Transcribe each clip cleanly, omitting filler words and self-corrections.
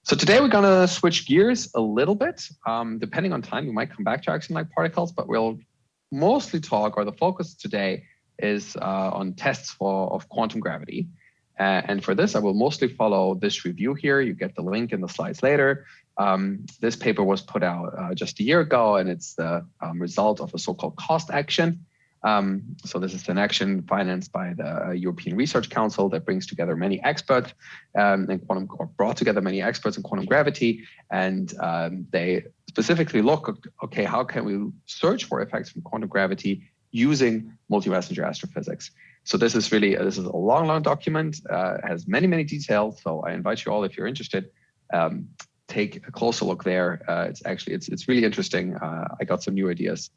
So today we're going to switch gears a little bit. Depending on time, we might come back to axion-like particles, but we'll mostly talk, or the focus today is on tests of quantum gravity. And for this, I will mostly follow this review here. You get the link in the slides later. This paper was put out just a year ago, and it's the result of a so-called cost action. So this is an action financed by the European Research Council that brings together many experts brought together many experts in quantum gravity, and they specifically look, okay, how can we search for effects from quantum gravity using multi-messenger astrophysics? So this is a long document, has many details. So I invite you all, if you're interested, take a closer look there. It's really interesting. I got some new ideas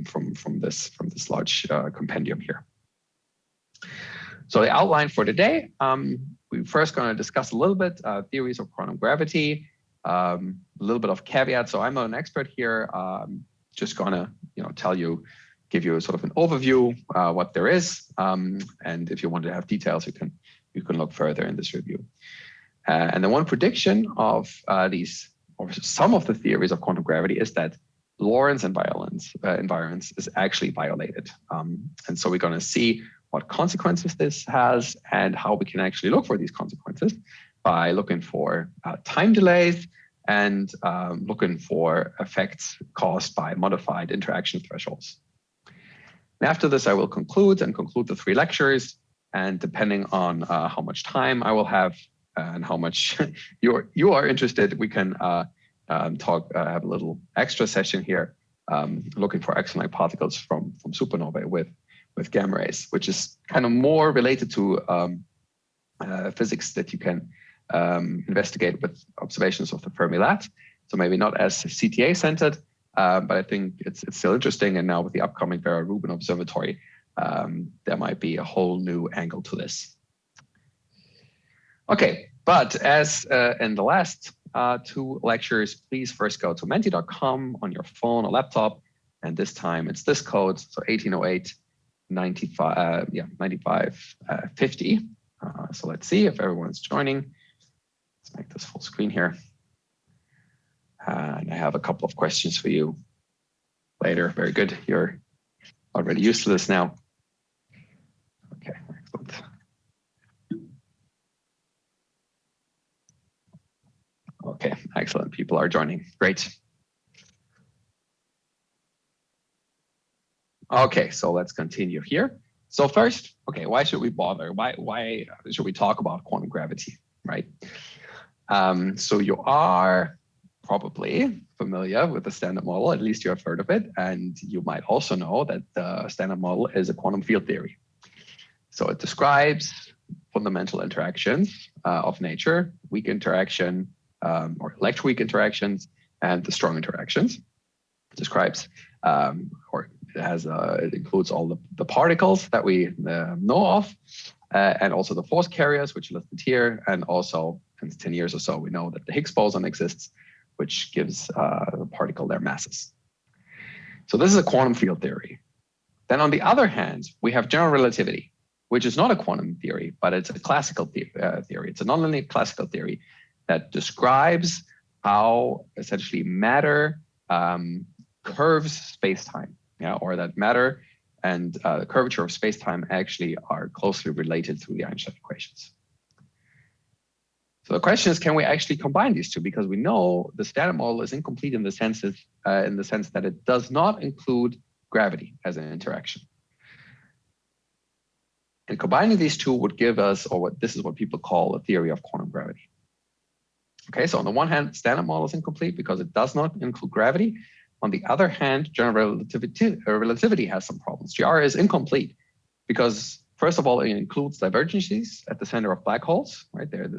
from this large compendium here. So the outline for today, we're first going to discuss a little bit theories of quantum gravity, a little bit of caveats. So I'm not an expert here. Just going to give you a sort of an overview what there is, and if you want to have details, you can look further in this review. And the one prediction of these, or some of the theories of quantum gravity, is that Lorentz environments is actually violated. And so we're going to see what consequences this has and how we can actually look for these consequences by looking for time delays and looking for effects caused by modified interaction thresholds. And after this, I will conclude the 3 lectures. And depending on how much time I will have and how much you are interested, we can have a little extra session here, looking for axion-like particles from supernovae with gamma rays, which is kind of more related to physics that you can investigate with observations of the Fermi lat. So maybe not as CTA centered, but I think it's still interesting. And now with the upcoming Vera Rubin Observatory, there might be a whole new angle to this. Okay, but as in the last 2 lectures, please first go to menti.com on your phone or laptop. And this time it's this code, so 1808 9550. So let's see if everyone's joining. Let's make this full screen here. And I have a couple of questions for you later. Very good. You're already used to this now. Okay, excellent. Okay, excellent. People are joining. Great. Okay, so let's continue here. So first, okay, why should we bother? Why should we talk about quantum gravity, right? So you are probably familiar with the Standard Model, at least you have heard of it, and you might also know that the Standard Model is a quantum field theory. So it describes fundamental interactions of nature, weak interaction, or electroweak interactions, and the strong interactions. It describes, it includes all the particles that we know of, and also the force carriers, which are listed here, and also in 10 years or so, we know that the Higgs boson exists, which gives the particle their masses. So this is a quantum field theory. Then on the other hand, we have general relativity, which is not a quantum theory, but it's a classical theory. It's a nonlinear classical theory that describes how essentially matter curves space-time, or that matter and the curvature of space-time actually are closely related through the Einstein equations. So the question is, can we actually combine these two? Because we know the Standard Model is incomplete in the sense that it does not include gravity as an interaction. And combining these two would give us, this is what people call a theory of quantum gravity. Okay, so on the one hand, Standard Model is incomplete because it does not include gravity. On the other hand, general relativity has some problems. GR is incomplete because, first of all, it includes divergences at the center of black holes, right? There,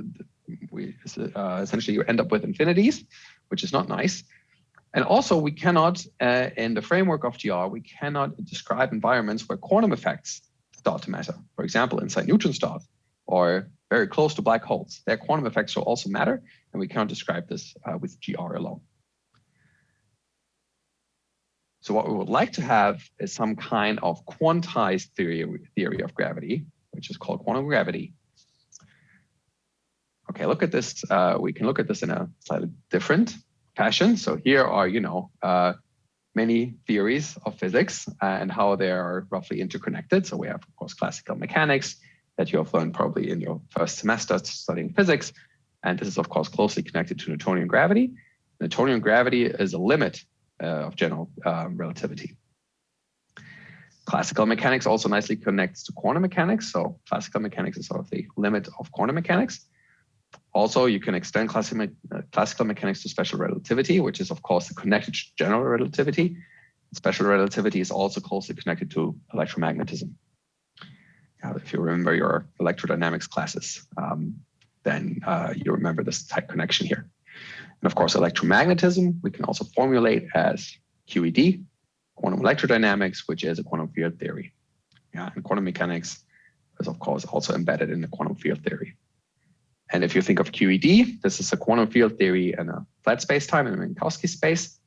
essentially, you end up with infinities, which is not nice. And also, we cannot, in the framework of GR, we cannot describe environments where quantum effects start to matter. For example, inside neutron stars or very close to black holes, their quantum effects will also matter, and we cannot describe this with GR alone. So what we would like to have is some kind of quantized theory of gravity, which is called quantum gravity. okay, look at this. We can look at this in a slightly different fashion. So here are, many theories of physics and how they are roughly interconnected. So we have, of course, classical mechanics that you have learned probably in your first semester studying physics. And this is, of course, closely connected to Newtonian gravity. Newtonian gravity is a limit of general relativity. Classical mechanics also nicely connects to quantum mechanics. So classical mechanics is sort of the limit of quantum mechanics. Also, you can extend classical mechanics to special relativity, which is, of course, connected to general relativity. Special relativity is also closely connected to electromagnetism. If you remember your electrodynamics classes, then you remember this tight connection here. And of course, electromagnetism, we can also formulate as QED, quantum electrodynamics, which is a quantum field theory. And quantum mechanics is, of course, also embedded in the quantum field theory. And if you think of QED, this is a quantum field theory in a flat space-time in a Minkowski space.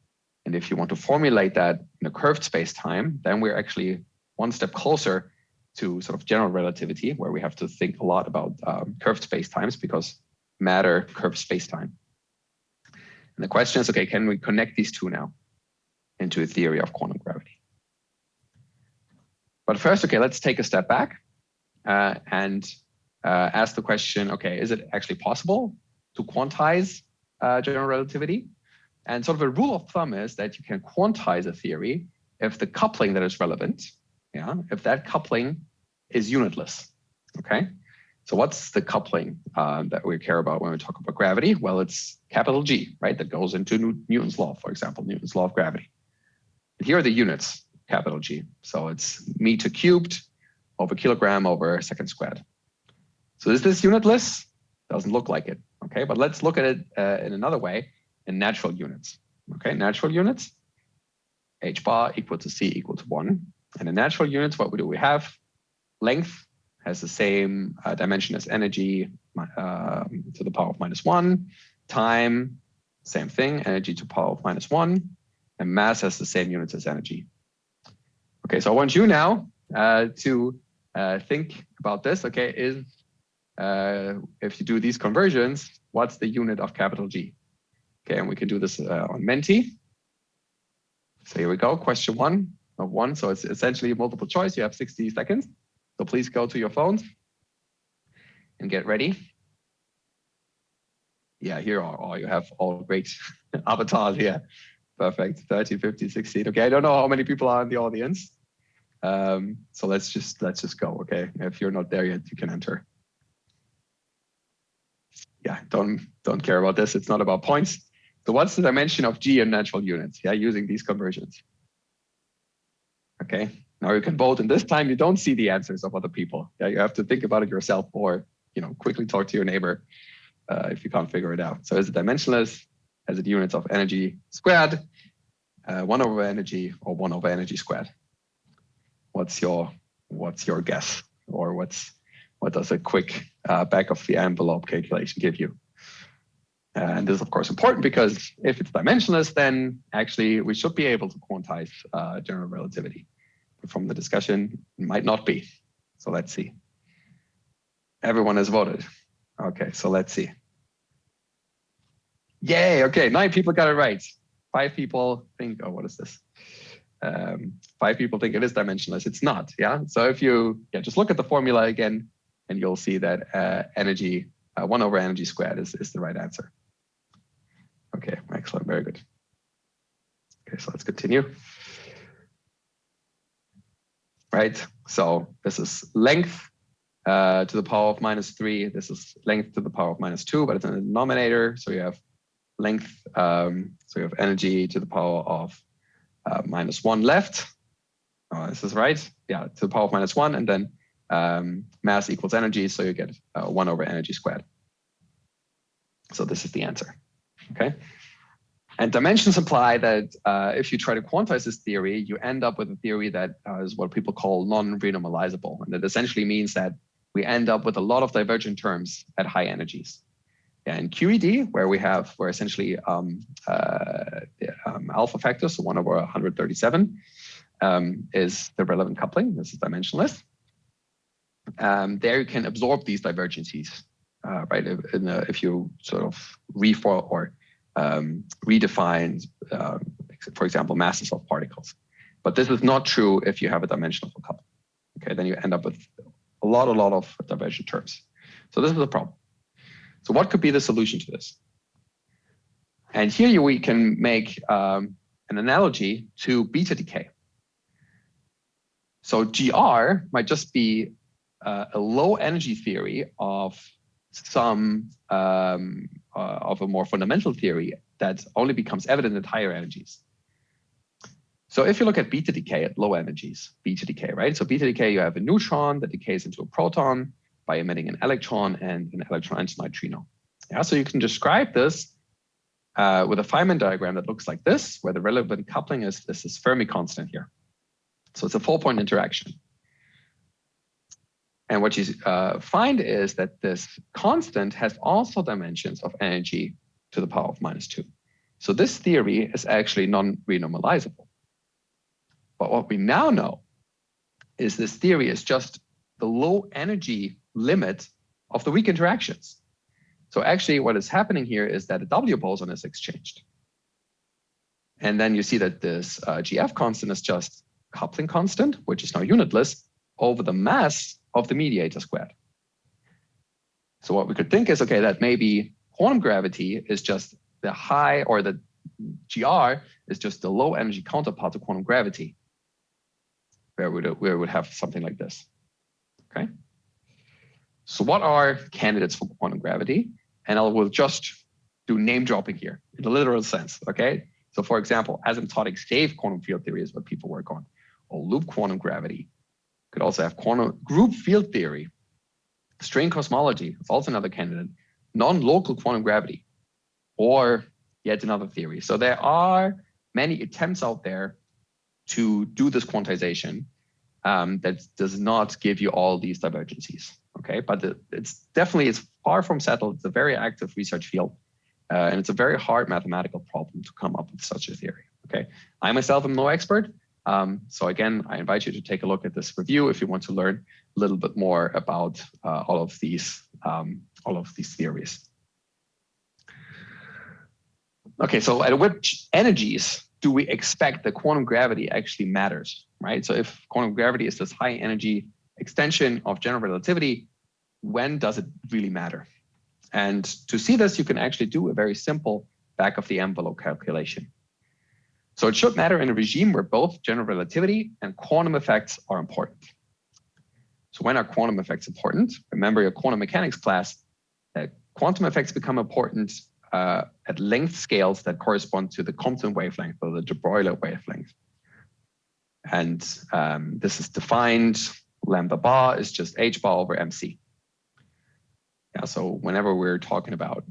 And if you want to formulate that in a curved space-time, then we're actually one step closer to sort of general relativity, where we have to think a lot about curved space-times because matter curves space-time. And the question is, okay, can we connect these two now into a theory of quantum gravity? But first, okay, let's take a step back and ask the question, okay, is it actually possible to quantize general relativity? And sort of a rule of thumb is that you can quantize a theory if the coupling that is relevant, if that coupling is unitless, okay? So what's the coupling that we care about when we talk about gravity? Well, it's capital G, right? That goes into Newton's law, for example, Newton's law of gravity. And here are the units, capital G. So it's meter cubed over kilogram over second squared. So is this unitless? Doesn't look like it, okay? But let's look at it in another way, in natural units, okay? Natural units, h bar equal to c equal to 1. And in natural units, what do we have? Length has the same dimension as energy to the power of -1. Time, same thing, energy to the power of -1. And mass has the same units as energy. Okay, so I want you now to think about this, okay? If you do these conversions, what's the unit of capital G? Okay, and we can do this on Menti. So here we go, question 1 of 1. So it's essentially multiple choice. You have 60 seconds. So please go to your phones and get ready. Yeah, here are you have all great avatars here. Perfect, 30, 50, 16. Okay, I don't know how many people are in the audience. So let's just go, okay? If you're not there yet, you can enter. Yeah, don't care about this. It's not about points. So what's the dimension of G in natural units? Yeah, using these conversions. Okay, now you can vote, and this time you don't see the answers of other people. Yeah, you have to think about it yourself, or quickly talk to your neighbor if you can't figure it out. So is it dimensionless? Has it units of energy squared, 1 over energy, or 1 over energy squared? What's your guess, or what does a quick back of the envelope calculation give you? And this is, of course, important because if it's dimensionless, then actually we should be able to quantize general relativity. But from the discussion, it might not be. So let's see. Everyone has voted. Okay, so let's see. Yay, okay, 9 people got it right. 5 people think, oh, what is this? 5 people think it is dimensionless. It's not, yeah? So if you just look at the formula again, and you'll see that energy, 1 over energy squared is the right answer. Okay, excellent, very good. Okay, so let's continue. Right, so this is length to the power of -3. This is length to the power of -2, but it's in the denominator. So you have length, so you have energy to the power of -1 left. Oh, this is right, yeah, to the power of -1, and then mass equals energy, so you get 1 over energy squared. So this is the answer, okay? And dimensions imply that if you try to quantize this theory, you end up with a theory that is what people call non-renormalizable. And that essentially means that we end up with a lot of divergent terms at high energies. Yeah, in QED, where essentially alpha factor, so 1 over 137, is the relevant coupling. This is dimensionless. There you can absorb these divergencies. right? If you sort of redefine, for example, masses of particles. But this is not true if you have a dimensional coupling. Okay, then you end up with a lot of divergent terms. So this is a problem. So what could be the solution to this? And here we can make an analogy to beta decay. So GR might just be a low energy theory of some of a more fundamental theory that only becomes evident at higher energies. So if you look at beta decay at low energies, beta decay, right? So beta decay, you have a neutron that decays into a proton by emitting an electron and an electron into neutrino. Yeah, so you can describe this with a Feynman diagram that looks like this, where the relevant coupling is this Fermi constant here. So it's a 4-point interaction. And what you find is that this constant has also dimensions of energy to the power of -2. So this theory is actually non-renormalizable. But what we now know is this theory is just the low energy limit of the weak interactions. So actually what is happening here is that a W boson is exchanged. And then you see that this GF constant is just coupling constant, which is now unitless, over the mass of the mediator squared. So what we could think is, okay, that maybe quantum gravity is just the high, or the GR is just the low energy counterpart to quantum gravity, where we would have something like this, okay? So what are candidates for quantum gravity? And I will just do name dropping here in the literal sense, okay? So for example, asymptotic safe quantum field theory is what people work on, or loop quantum gravity. Could also have quantum group field theory. String cosmology is also another candidate. Non-local quantum gravity, or yet another theory. So there are many attempts out there to do this quantization that does not give you all these divergencies. Okay, but it's far from settled. It's a very active research field, and it's a very hard mathematical problem to come up with such a theory. Okay, I myself am no expert. So again, I invite you to take a look at this review if you want to learn a little bit more about all of these theories. Okay, so at which energies do we expect that quantum gravity actually matters, right? So if quantum gravity is this high energy extension of general relativity, when does it really matter? And to see this, you can actually do a very simple back of the envelope calculation. So it should matter in a regime where both general relativity and quantum effects are important. So when are quantum effects important? Remember your quantum mechanics class, that quantum effects become important at length scales that correspond to the Compton wavelength or the de Broglie wavelength. And this is defined, lambda bar is just h bar over mc. Yeah, so whenever we're talking about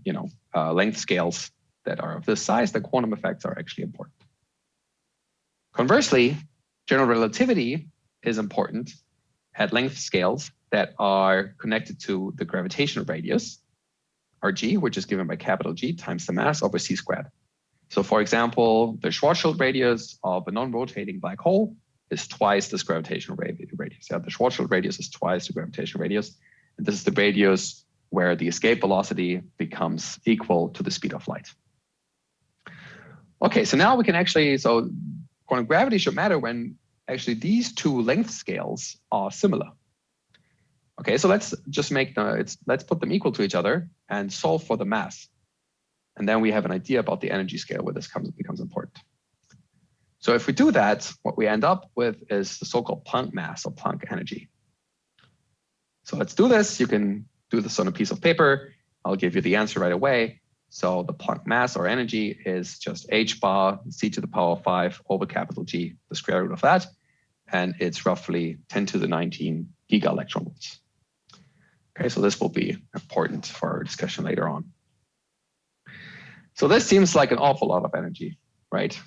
length scales that are of this size, the quantum effects are actually important. Conversely, general relativity is important at length scales that are connected to the gravitational radius, Rg, which is given by capital G times the mass over c squared. So for example, the Schwarzschild radius of a non-rotating black hole is twice this gravitational radius. Yeah, the Schwarzschild radius is twice the gravitational radius. And this is the radius where the escape velocity becomes equal to the speed of light. Okay, so now we can actually, so quantum gravity should matter when actually these two length scales are similar. Okay, so let's just let's put them equal to each other and solve for the mass. And then we have an idea about the energy scale where this becomes important. So if we do that, what we end up with is the so-called Planck mass or Planck energy. So let's do this. You can do this on a piece of paper. I'll give you the answer right away. So the Planck mass or energy is just h bar c to the power of 5 over capital G, the square root of that. And it's roughly 10 to the 19 giga-electron volts. Okay, so this will be important for our discussion later on. So this seems like an awful lot of energy, right?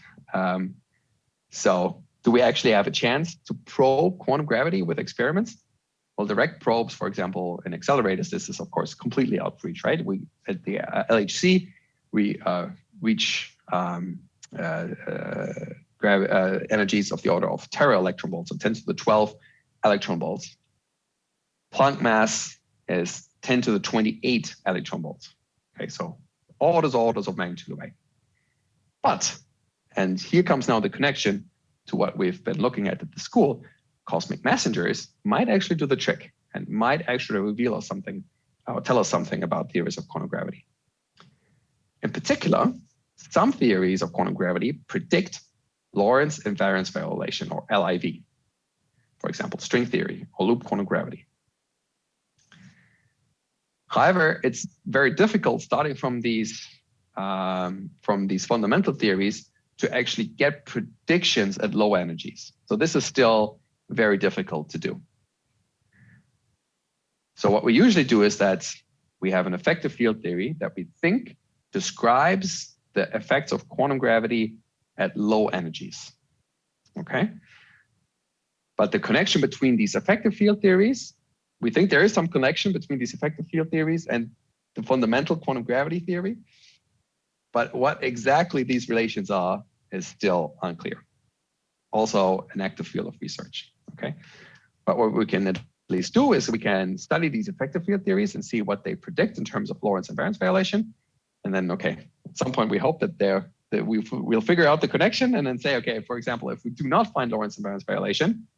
So do we actually have a chance to probe quantum gravity with experiments? Well, direct probes, for example, in accelerators, this is of course completely out of reach, right? We at the LHC, we reach energies of the order of tera electron volts, so 10 to the 12 electron volts. Planck mass is 10 to the 28 electron volts. Okay, so orders of magnitude away. But, and here comes now the connection to what we've been looking at the school, cosmic messengers might actually do the trick and might actually reveal us something, or tell us something about theories of quantum gravity. In particular, some theories of quantum gravity predict Lorentz invariance violation, or LIV. For example, string theory or loop quantum gravity. However, it's very difficult starting from these fundamental theories to actually get predictions at low energies. So this is still very difficult to do. So what we usually do is that we have an effective field theory that we think describes the effects of quantum gravity at low energies. Okay. But the connection between these effective field theories, we think there is some connection between these effective field theories and the fundamental quantum gravity theory. But what exactly these relations are is still unclear. Also an active field of research, okay? But what we can at least do is we can study these effective field theories and see what they predict in terms of Lorentz invariance violation. And then, okay, at some point we hope that we'll figure out the connection and then say, okay, for example, if we do not find Lorentz invariance violation,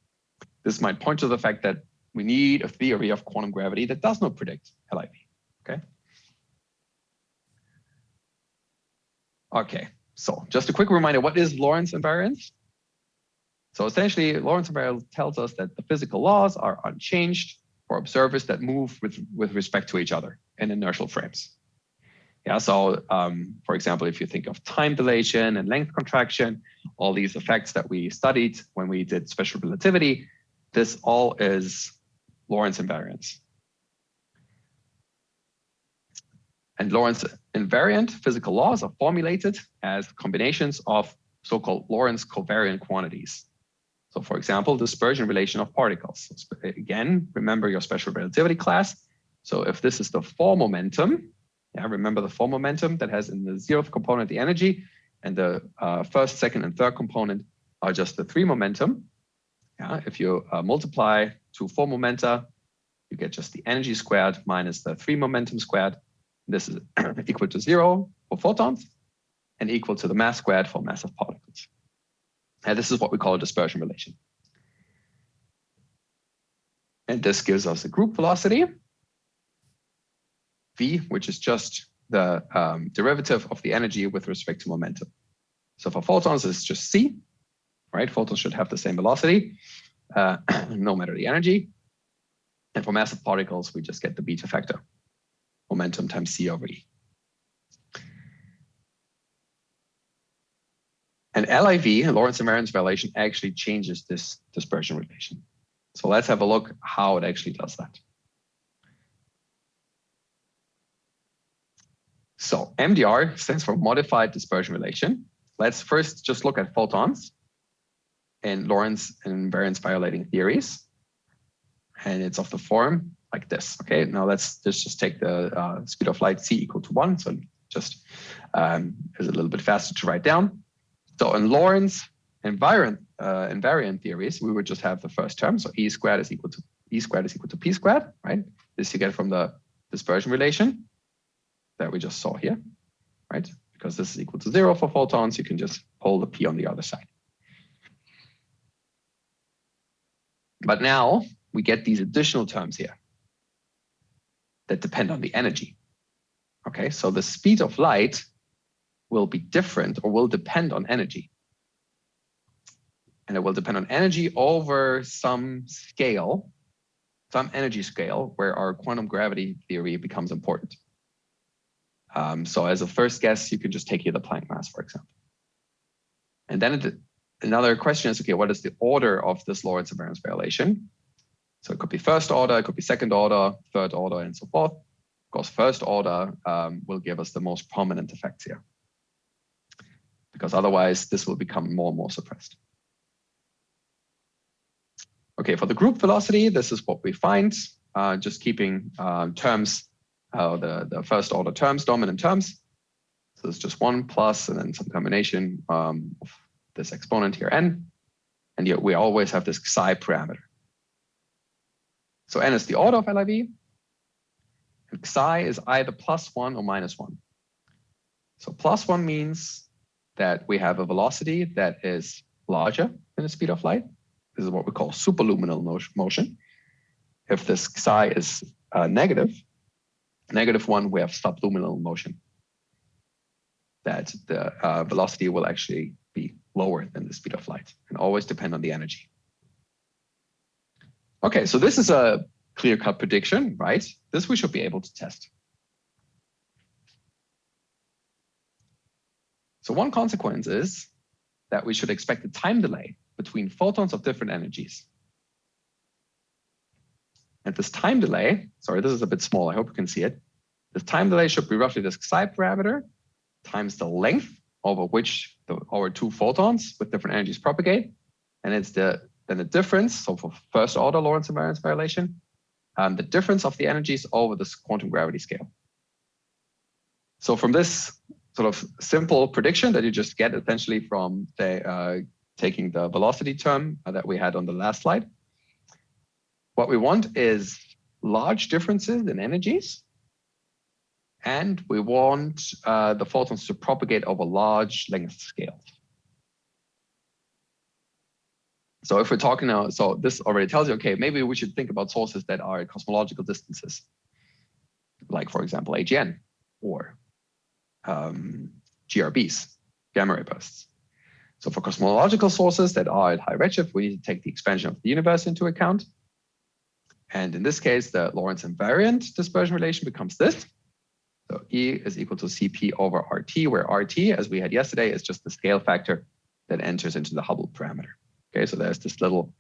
this might point to the fact that we need a theory of quantum gravity that does not predict LIV, okay? Okay, so just a quick reminder, what is Lorentz invariance? So essentially, Lorentz invariance tells us that the physical laws are unchanged for observers that move with respect to each other in inertial frames. Yeah, so for example, if you think of time dilation and length contraction, all these effects that we studied when we did special relativity, this all is Lorentz invariance. And Lorentz invariant physical laws are formulated as combinations of so-called Lorentz covariant quantities. So for example, dispersion relation of particles. Again, remember your special relativity class. So if this is the 4 momentum, yeah, remember the 4 momentum that has in the 0th component the energy, and the first, second, and third component are just the 3 momentum. Yeah, if you multiply 2 4 momenta, you get just the energy squared minus the 3 momentum squared. This is equal to 0 for photons and equal to the mass squared for massive particles. And this is what we call a dispersion relation. And this gives us a group velocity, V, which is just the derivative of the energy with respect to momentum. So for photons, it's just C, right? Photons should have the same velocity, no matter the energy. And for massive particles, we just get the beta factor, momentum times C over E. And LIV, Lorentz invariance violation, actually changes this dispersion relation. So let's have a look how it actually does that. So MDR stands for modified dispersion relation. Let's first just look at photons and Lorentz invariance violating theories. And it's of the form like this. Okay, now let's just take the speed of light c equal to 1. So just is a little bit faster to write down. So in Lorentz invariant theories, we would just have the first term. So E squared is equal to P squared, right? This you get from the dispersion relation that we just saw here, right? Because this is equal to 0 for photons, you can just pull the P on the other side. But now we get these additional terms here that depend on the energy. Okay, so the speed of light will be different or will depend on energy. And it will depend on energy over some scale, some energy scale where our quantum gravity theory becomes important. So as a first guess, you can just take here the Planck mass, for example. And then another question is, okay, what is the order of this Lorentz invariance violation? So it could be first order, it could be second order, third order, and so forth. Of course, first order will give us the most prominent effects here, because otherwise this will become more and more suppressed. Okay, for the group velocity, this is what we find, just keeping terms, the first order terms, dominant terms. So it's just 1 plus and then some combination of this exponent here, n. And yet we always have this psi parameter. So n is the order of LIV. And psi is either +1 or -1. So +1 means that we have a velocity that is larger than the speed of light. This is what we call superluminal motion. If this psi is negative, -1, we have subluminal motion. That the velocity will actually be lower than the speed of light and always depend on the energy. Okay, so this is a clear-cut prediction, right? This we should be able to test. So one consequence is that we should expect a time delay between photons of different energies. And this time delay, sorry, this is a bit small, I hope you can see it. This time delay should be roughly this psi parameter times the length over which our two photons with different energies propagate. And it's then the difference, so for first order Lorentz invariance violation, the difference of the energies over this quantum gravity scale. So from this sort of simple prediction that you just get essentially from taking the velocity term that we had on the last slide, what we want is large differences in energies, and we want the photons to propagate over large length scales. So if we're talking now, so this already tells you, okay, maybe we should think about sources that are at cosmological distances, like for example, AGN or GRBs, gamma ray bursts. So for cosmological sources that are at high redshift, we need to take the expansion of the universe into account. And in this case, the Lorentz invariant dispersion relation becomes this. So E is equal to CP over RT, where RT, as we had yesterday, is just the scale factor that enters into the Hubble parameter. Okay, so there's this little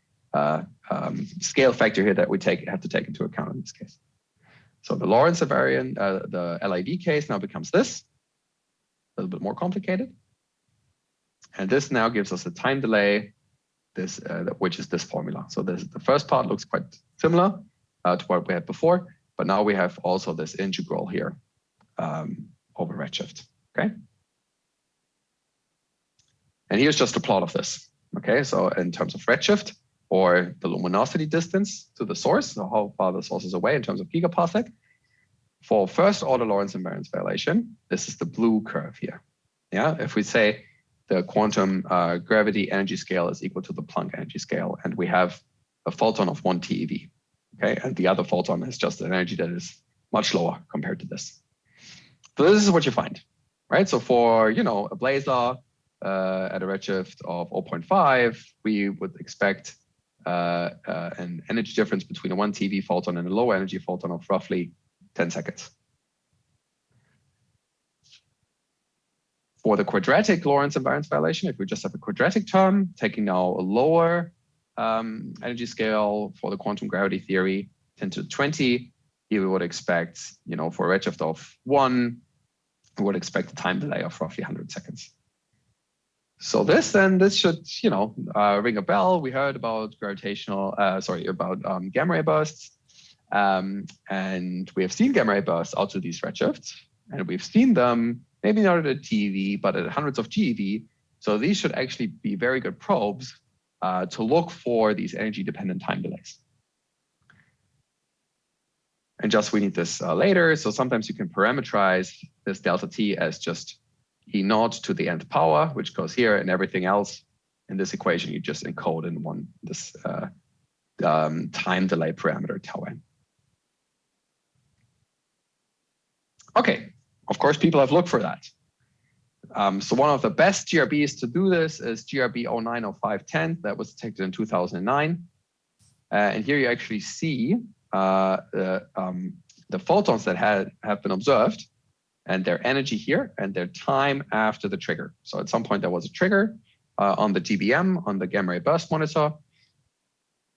scale factor here that we have to take into account in this case. So the Lorentz invariant, the LIV case now becomes this, a little bit more complicated. And this now gives us a time delay, which is this formula. So the first part looks quite similar to what we had before, but now we have also this integral here over redshift, okay? And here's just a plot of this, okay? So in terms of redshift or the luminosity distance to the source, so how far the source is away in terms of gigaparsec, for first order Lorentz invariance violation, this is the blue curve here. Yeah, if we say the quantum gravity energy scale is equal to the Planck energy scale, and we have a photon of 1 TeV, okay? And the other photon is just an energy that is much lower compared to this. So this is what you find, right? So for, you know, a blazar at a redshift of 0.5, we would expect an energy difference between a 1 TeV photon and a low energy photon of roughly 10 seconds. For the quadratic Lorentz invariance violation, if we just have a quadratic term, taking now a lower energy scale for the quantum gravity theory, 10 to 20, here we would expect, you know, for a redshift of 1, we would expect a time delay of roughly 100 seconds. So this should, you know, ring a bell. We heard about gamma ray bursts. And we have seen gamma ray bursts out to these redshifts, and we've seen them maybe not at TeV, but at hundreds of GeV. So these should actually be very good probes to look for these energy-dependent time delays. And just we need this later. So sometimes you can parameterize this delta T as just E naught to the nth power, which goes here, and everything else in this equation you just encode in this time delay parameter tau n. Okay, of course, people have looked for that. So one of the best GRBs to do this is GRB 090510 that was detected in 2009. And here you actually see the photons that have been observed and their energy here and their time after the trigger. So at some point there was a trigger on the GBM, on the gamma ray burst monitor.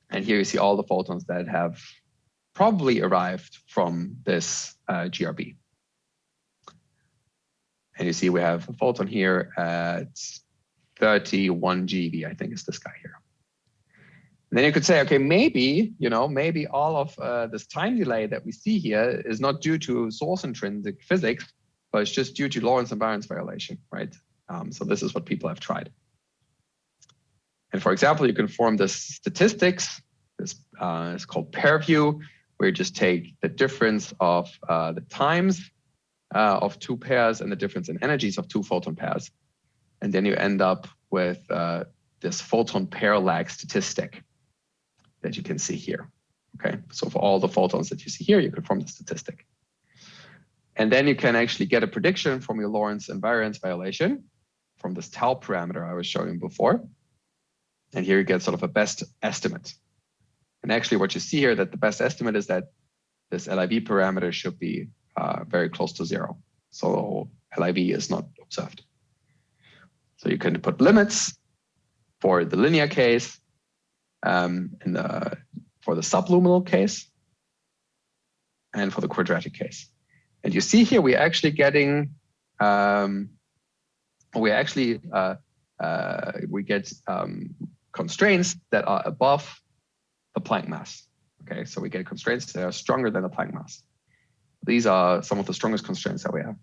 And here you see all the photons that have probably arrived from this GRB. And you see we have a photon here at 31 GeV, I think is this guy here. And then you could say, okay, maybe, you know, maybe all of this time delay that we see here is not due to source intrinsic physics, but it's just due to Lorentz invariance violation, right? So this is what people have tried. And for example, you can form this statistics. This is called pair view, where you just take the difference of the times of two pairs and the difference in energies of two photon pairs. And then you end up with this photon pair lag statistic that you can see here. Okay, so for all the photons that you see here, you can form the statistic. And then you can actually get a prediction from your Lorentz invariance violation from this tau parameter I was showing you before. And here you get sort of a best estimate. And actually what you see here, that the best estimate is that this LIV parameter should be very close to 0. So LIV is not observed. So you can put limits for the linear case, for the subluminal case, and for the quadratic case. And you see here, we're actually getting, we get constraints that are above the Planck mass. Okay, so we get constraints that are stronger than the Planck mass. These are some of the strongest constraints that we have.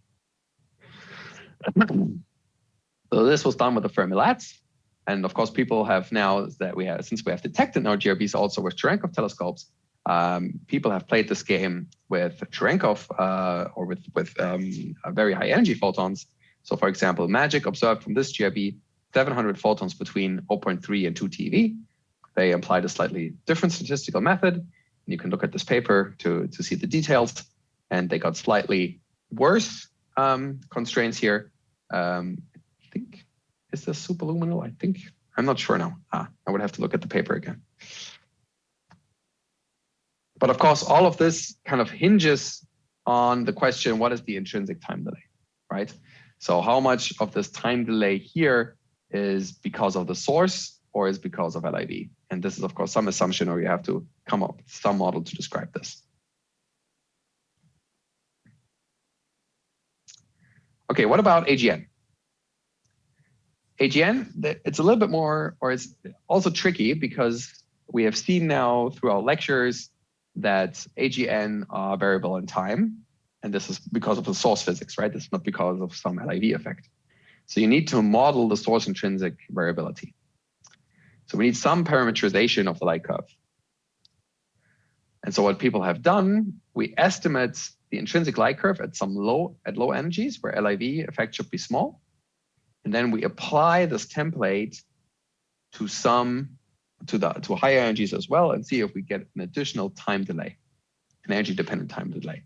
So this was done with the Fermi-LATs. And of course, people have now that since we have detected now GRBs also with Cherenkov telescopes, people have played this game with Cherenkov or with very high energy photons. So for example, MAGIC observed from this GRB 700 photons between 0.3 and 2 TeV. They applied a slightly different statistical method. And you can look at this paper to see the details. And they got slightly worse constraints here. I think, is this superluminal? I think, I'm not sure now. I would have to look at the paper again. But of course, all of this kind of hinges on the question, what is the intrinsic time delay, right? So how much of this time delay here is because of the source or is because of LIV? And this is, of course, some assumption, or you have to come up with some model to describe this. Okay, what about AGN? AGN, it's a little bit more, or it's also tricky because we have seen now through our lectures that AGN are variable in time. And this is because of the source physics, right? It's not because of some LIV effect. So you need to model the source intrinsic variability. So we need some parameterization of the light curve. And so what people have done, we estimate the intrinsic light curve at low energies where LIV effect should be small. And then we apply this template to higher energies as well and see if we get an additional time delay, an energy dependent time delay.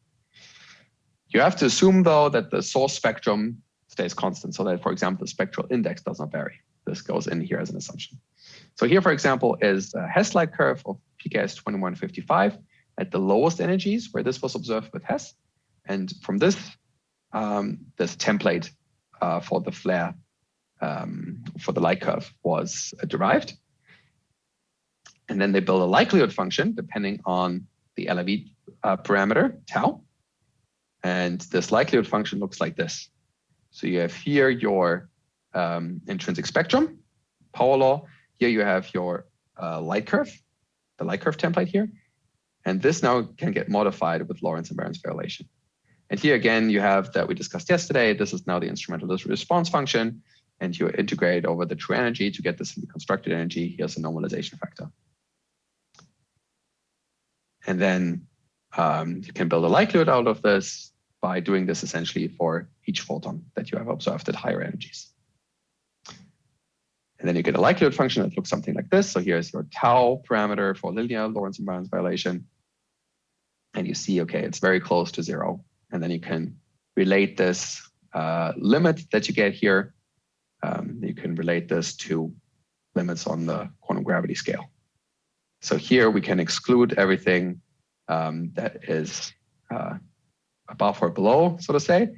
You have to assume though that the source spectrum stays constant, so that, for example, the spectral index does not vary. This goes in here as an assumption. So here, for example, is a Hess light curve of PKS 2155 at the lowest energies where this was observed with Hess. And from this, this template for the flare for the light curve was derived. And then they build a likelihood function depending on the LIV parameter, tau. And this likelihood function looks like this. So you have here your intrinsic spectrum, power law. Here you have your light curve, the light curve template here. And this now can get modified with Lorentz invariance violation. And here again, you have that we discussed yesterday. This is now the instrumental response function. And you integrate over the true energy to get this constructed energy. Here's a normalization factor. And then you can build a likelihood out of this by doing this essentially for each photon that you have observed at higher energies. And then you get a likelihood function that looks something like this. So here's your tau parameter for linear Lorentz invariance violation. And you see, okay, it's very close to 0. And then you can relate this limit that you get here. You can relate this to limits on the quantum gravity scale. So here we can exclude everything that is above or below, so to say.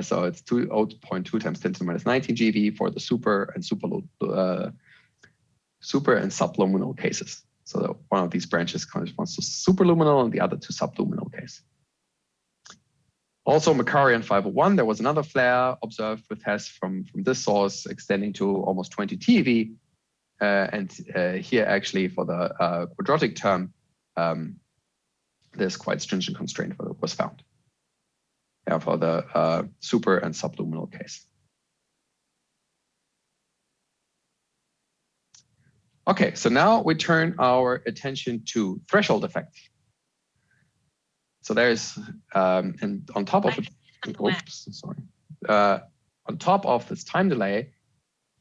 So it's 0.2 times 10 to the minus 19 GeV for the super and subluminal cases. So one of these branches corresponds to superluminal and the other to subluminal case. Also, Macarian 501, there was another flare observed with Hess from this source extending to almost 20 TeV. And here actually for the quadratic term, this quite stringent constraint was found for the super and subluminal case. Okay, so now we turn our attention to threshold effects. So there's, and on top of it, oops, sorry. On top of this time delay,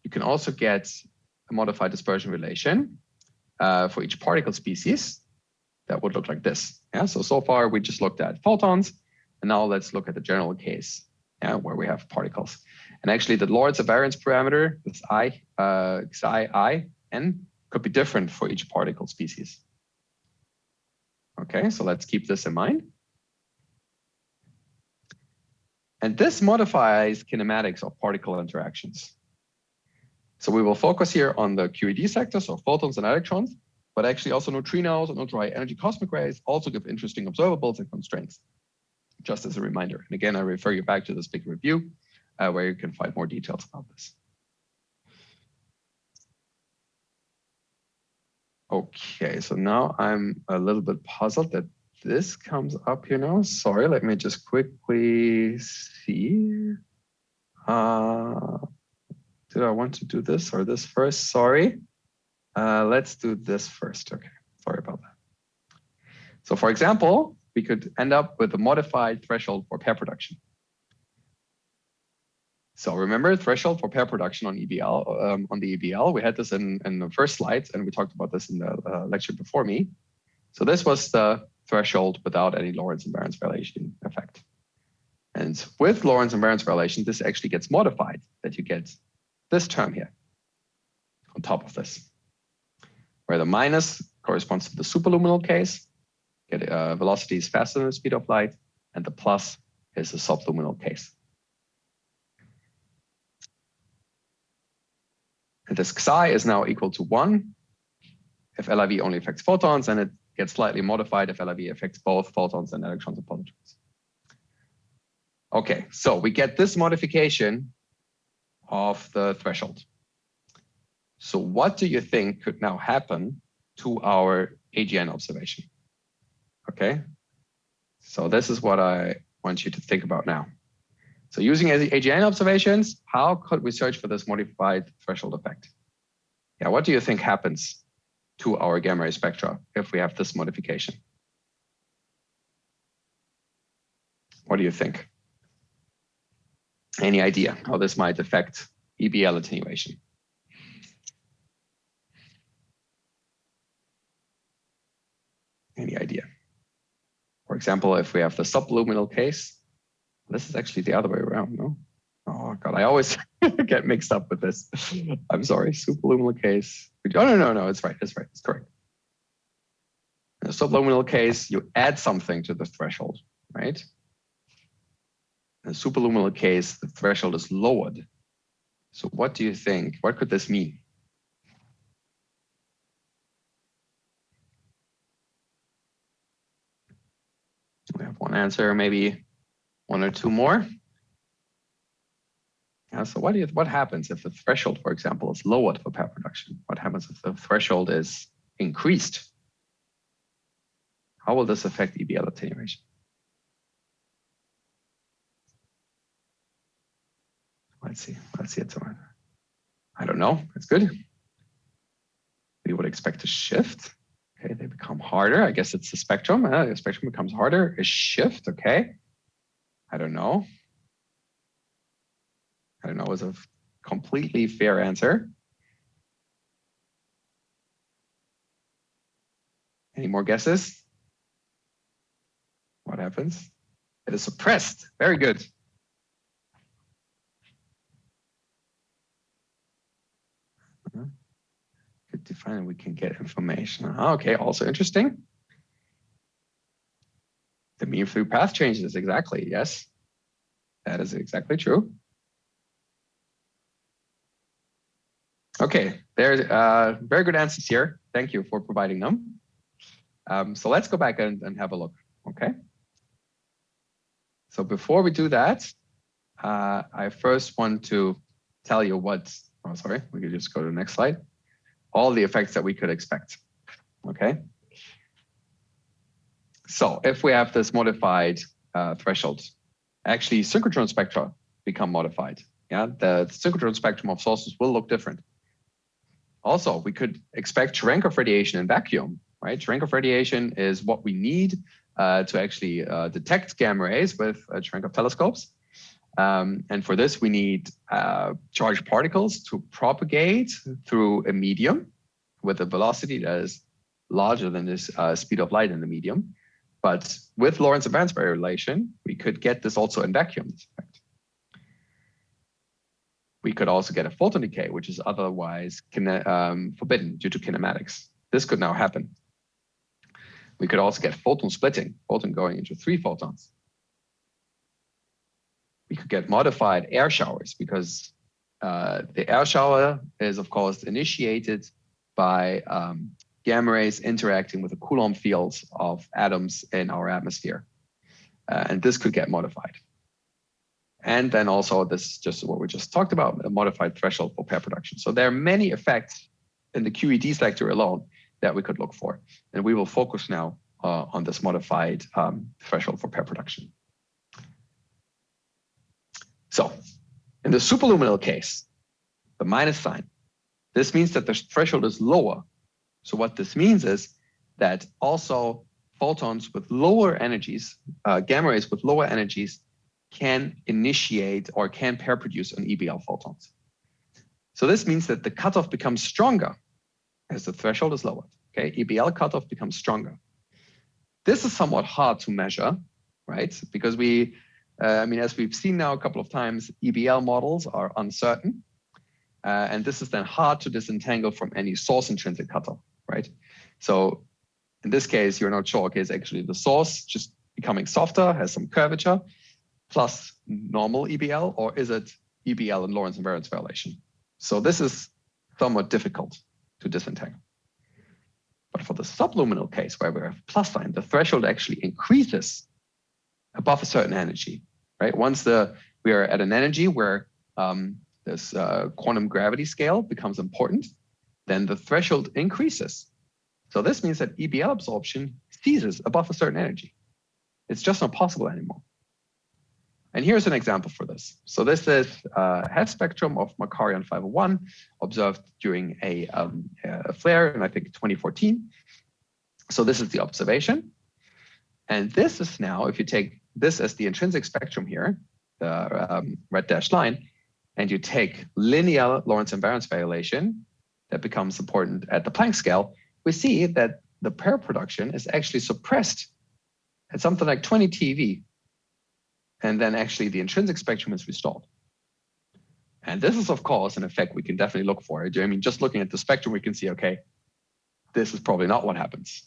you can also get a modified dispersion relation for each particle species that would look like this. Yeah, so far we just looked at photons, and now let's look at the general case, yeah, where we have particles. And actually the Lorentz invariance parameter, this xi, n, could be different for each particle species. Okay, so let's keep this in mind. And this modifies kinematics of particle interactions. So we will focus here on the QED sector, so photons and electrons, but actually also neutrinos and ultra-high energy cosmic rays also give interesting observables and constraints, just as a reminder. And again, I refer you back to this big review where you can find more details about this. Okay, so now I'm a little bit puzzled that this comes up here now. Sorry, let me just quickly see. Did I want to do this or this first? Sorry. Let's do this first. Okay, sorry about that. So for example, we could end up with a modified threshold for pair production. So remember threshold for pair production on EBL, on the EBL, we had this in the first slides and we talked about this in the lecture before me. So this was the threshold without any Lorentz invariance violation effect. And with Lorentz invariance violation, this actually gets modified, that you get this term here on top of this, where the minus corresponds to the superluminal case, get velocity is faster than the speed of light, and the plus is the subluminal case. And this xi is now equal to 1 if LIV only affects photons, and it gets slightly modified if LIV affects both photons and electrons and positrons. Okay, so we get this modification of the threshold. So what do you think could now happen to our AGN observation? Okay, so this is what I want you to think about now. So using AGN observations, how could we search for this modified threshold effect? Yeah, what do you think happens to our gamma ray spectra if we have this modification? What do you think? Any idea how this might affect EBL attenuation? Any idea? For example, if we have the subluminal case, this is actually the other way around, no? Oh God, I always get mixed up with this. I'm sorry, superluminal case. Oh, no, it's right, it's correct. In the subluminal case, you add something to the threshold, right? In the superluminal case, the threshold is lowered. So what do you think? What could this mean? We have one answer, maybe one or two more. Yeah, so what happens if the threshold, for example, is lowered for pair production? What happens if the threshold is increased? How will this affect EBL attenuation? Let's see it somewhere. I don't know, it's good. We would expect a shift. Okay, they become harder. I guess it's the spectrum. The spectrum becomes harder. A shift, okay. I don't know is a completely fair answer. Any more guesses? What happens? It is suppressed. Very good. Good define, we can get information. Okay, also interesting. The mean through path changes, exactly, yes. That is exactly true. Okay, there's very good answers here. Thank you for providing them. So let's go back and have a look, okay? So before we do that, I first want to tell you what, oh, sorry, we could just go to the next slide. All the effects that we could expect, okay? So if we have this modified threshold, actually synchrotron spectra become modified. Yeah, the synchrotron spectrum of sources will look different. Also, we could expect Cherenkov radiation in vacuum, right? Cherenkov radiation is what we need to actually detect gamma rays with Cherenkov telescopes. And for this, we need charged particles to propagate through a medium with a velocity that is larger than this speed of light in the medium. But with Lorentz invariance relation, we could get this also in vacuum. We could also get a photon decay, which is otherwise forbidden due to kinematics. This could now happen. We could also get photon splitting, photon going into 3 photons. We could get modified air showers because the air shower is, of course, initiated by gamma rays interacting with the Coulomb fields of atoms in our atmosphere. And this could get modified. And then also, this is just what we just talked about, a modified threshold for pair production. So there are many effects in the QED selector alone that we could look for. And we will focus now on this modified threshold for pair production. So in the superluminal case, the minus sign, this means that the threshold is lower. So what this means is that also photons with lower energies, gamma rays with lower energies, can initiate or can pair produce on EBL photons. So this means that the cutoff becomes stronger as the threshold is lowered. Okay, EBL cutoff becomes stronger. This is somewhat hard to measure, right? Because as we've seen now a couple of times, EBL models are uncertain. And this is then hard to disentangle from any source intrinsic cutoff, right? So in this case, you're not sure, okay, is actually the source just becoming softer, has some curvature, plus normal EBL, or is it EBL and Lorentz invariance violation? So this is somewhat difficult to disentangle. But for the subluminal case, where we have plus sign, the threshold actually increases above a certain energy, right? Once we are at an energy where this quantum gravity scale becomes important, then the threshold increases. So this means that EBL absorption ceases above a certain energy. It's just not possible anymore. And here's an example for this. So this is a Hess spectrum of Makarian 501 observed during a flare in, I think, 2014. So this is the observation. And this is now, if you take this as the intrinsic spectrum here, the red dashed line, and you take linear Lorentz invariance violation that becomes important at the Planck scale, we see that the pair production is actually suppressed at something like 20 TeV. And then actually the intrinsic spectrum is restored. And this is, of course, an effect we can definitely look for. I mean, just looking at the spectrum, we can see, okay, this is probably not what happens.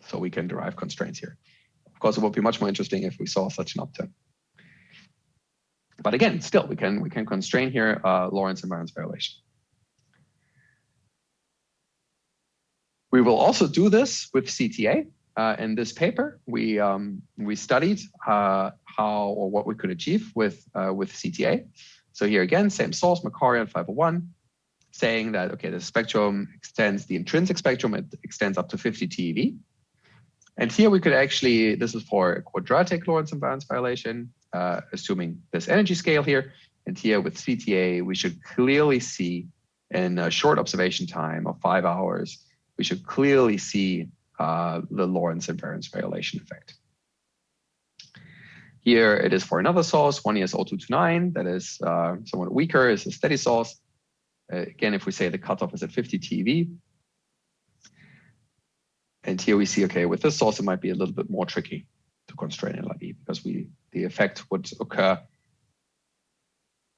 So we can derive constraints here. Of course, it would be much more interesting if we saw such an upturn. But again, still, we can constrain here Lorentz invariance violation. We will also do this with CTA. In this paper, we studied how or what we could achieve with CTA. So here again, same source, Makarian 501, saying that, okay, the spectrum extends, the intrinsic spectrum, it extends up to 50 TeV. And here we could actually, this is for a quadratic Lorentz invariance violation, assuming this energy scale here. And here with CTA, we should clearly see in a short observation time of 5 hours, we should clearly see the Lorentz invariance violation effect. Here it is for another source, 1ES0229, that is somewhat weaker, is a steady source. Again, if we say the cutoff is at 50 TeV. And here we see, okay, with this source, it might be a little bit more tricky to constrain LIV because the effect would occur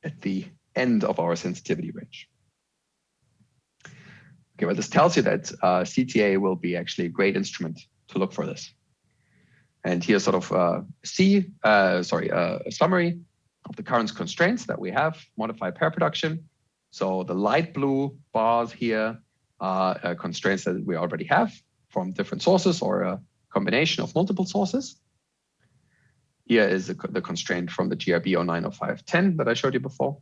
at the end of our sensitivity range. Okay, well, this tells you that CTA will be actually a great instrument to look for this. And here's sort of a summary of the current constraints that we have, modified pair production. So the light blue bars here are constraints that we already have from different sources or a combination of multiple sources. Here is the constraint from the GRB 090510 that I showed you before.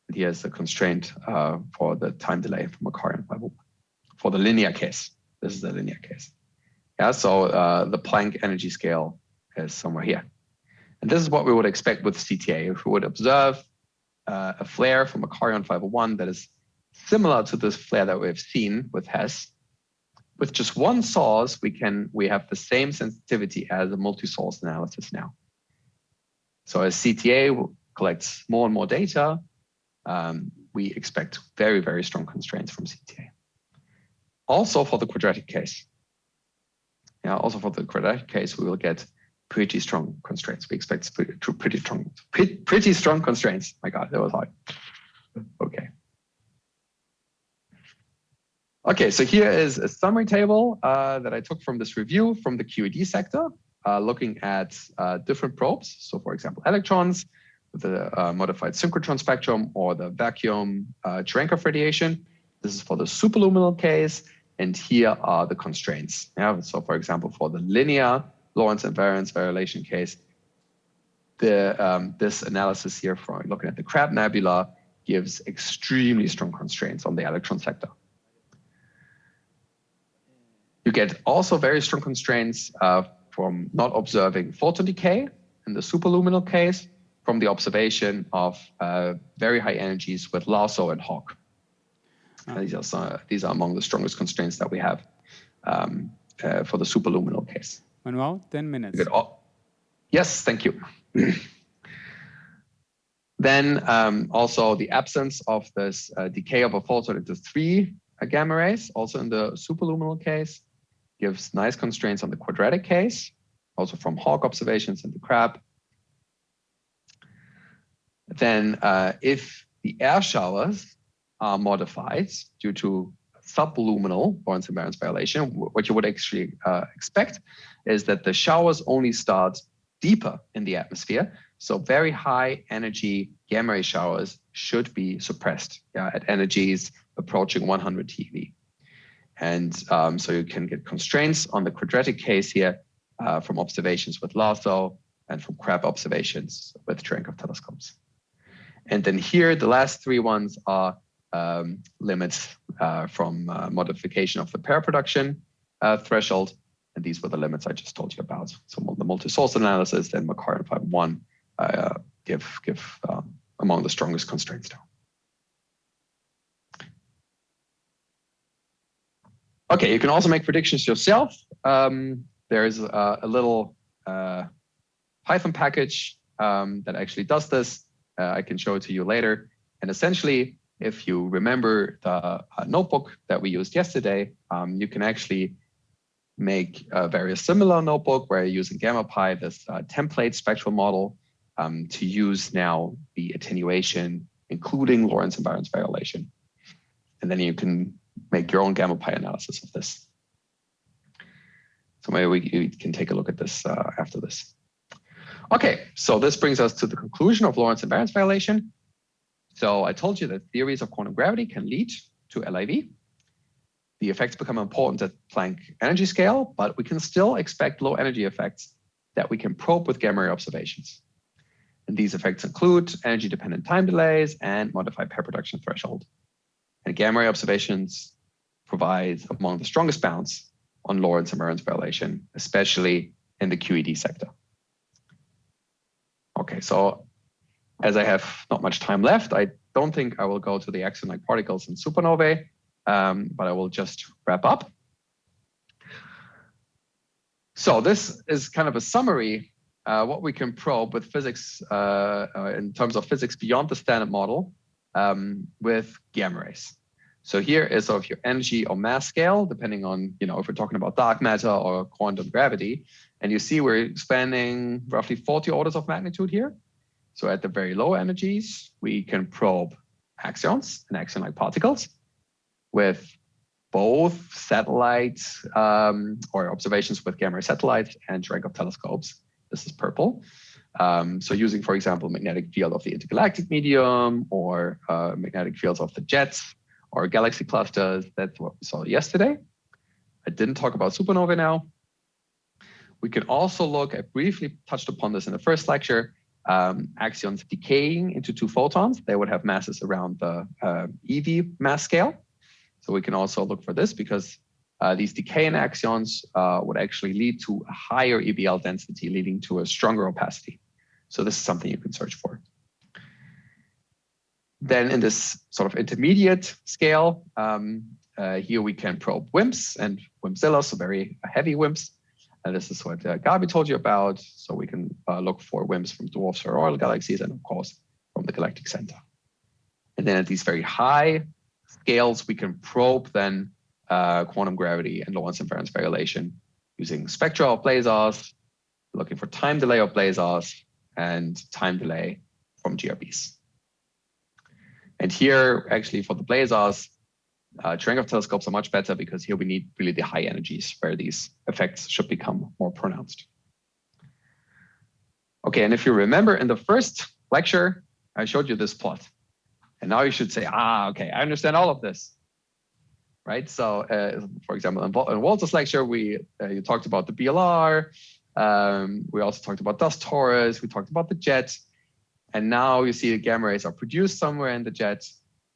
And here's the constraint for the time delay from Makarian 501 for the linear case. This is the linear case. Yeah, so the Planck energy scale is somewhere here. And this is what we would expect with CTA. If we would observe a flare from Makarian 501 that is similar to this flare that we've seen with Hess, with just one source, we have the same sensitivity as a multi-source analysis now. So as CTA collects more and more data, we expect very, very strong constraints from CTA. Also for the quadratic case. Yeah, also for the quadratic case, we will get pretty strong constraints. We expect pretty strong constraints. My God, that was hard. Okay. Okay, so here is a summary table that I took from this review from the QED sector, looking at different probes. So for example, electrons with the modified synchrotron spectrum or the vacuum Cherenkov radiation. This is for the superluminal case. And here are the constraints. Yeah, so for example, for the linear Lorentz invariance violation case, this analysis here for looking at the Crab Nebula gives extremely strong constraints on the electron sector. You get also very strong constraints from not observing photon decay in the superluminal case from the observation of very high energies with LASO and Hawk. These are among the strongest constraints that we have for the superluminal case. Manuel, 10 minutes. Yes, thank you. Then also the absence of this decay of a photon into 3 gamma rays, also in the superluminal case, gives nice constraints on the quadratic case, also from Hawk observations in the Crab. Then if the air showers are modified due to subluminal Lorentz invariance violation, what you would actually expect is that the showers only start deeper in the atmosphere. So very high energy gamma ray showers should be suppressed at energies approaching 100 TeV. And so you can get constraints on the quadratic case here from observations with LASO and from Crab observations with Cherenkov telescopes. And then here, the last 3 ones are limits from modification of the pair production threshold. And these were the limits I just told you about. So the multi-source analysis and Macquarie and 5.1 give among the strongest constraints now. Okay, you can also make predictions yourself. There is a little Python package that actually does this. I can show it to you later. And essentially, if you remember the notebook that we used yesterday, you can actually make a very similar notebook where you're using gamma pi, this template spectral model, to use now the attenuation, including Lorentz invariance violation. And then you can make your own gamma pi analysis of this. So maybe we can take a look at this after this. Okay, so this brings us to the conclusion of Lorentz invariance violation. So I told you that theories of quantum gravity can lead to LIV. The effects become important at Planck energy scale, but we can still expect low energy effects that we can probe with gamma ray observations. And these effects include energy dependent time delays and modified pair production threshold. And gamma ray observations provide among the strongest bounds on Lorentz invariance violation, especially in the QED sector. Okay, so as I have not much time left, I don't think I will go to the axion-like particles and supernovae, but I will just wrap up. So this is kind of a summary, what we can probe with physics in terms of physics beyond the standard model with gamma rays. So here is sort of your energy or mass scale, depending on, if we're talking about dark matter or quantum gravity. And you see we're spanning roughly 40 orders of magnitude here. So at the very low energies, we can probe axions and axion-like particles with both satellites or observations with gamma ray satellites and Cherenkov telescopes. This is purple. So using, for example, magnetic field of the intergalactic medium or magnetic fields of the jets or galaxy clusters. That's what we saw yesterday. I didn't talk about supernovae now. We can also look, I briefly touched upon this in the first lecture, axions decaying into 2 photons. They would have masses around the EV mass scale. So we can also look for this because these decaying axions would actually lead to a higher EBL density, leading to a stronger opacity. So this is something you can search for. Then in this sort of intermediate scale, here we can probe WIMPs and WIMPzilla, so very heavy WIMPs. This is what Gabi told you about. So we can look for WIMPs from dwarf spheroidal galaxies and of course from the galactic center. And then at these very high scales, we can probe then quantum gravity and Lorentz invariance variation using spectra of blazars, looking for time delay of blazars and time delay from GRBs. And here, actually, for the blazars, Cherenkov telescopes are much better because here we need really the high energies where these effects should become more pronounced. Okay, and if you remember in the first lecture, I showed you this plot. And now you should say, okay, I understand all of this. Right, so for example, in Walter's lecture, you talked about the BLR. We also talked about dust torus. We talked about the jet. And now you see the gamma rays are produced somewhere in the jet.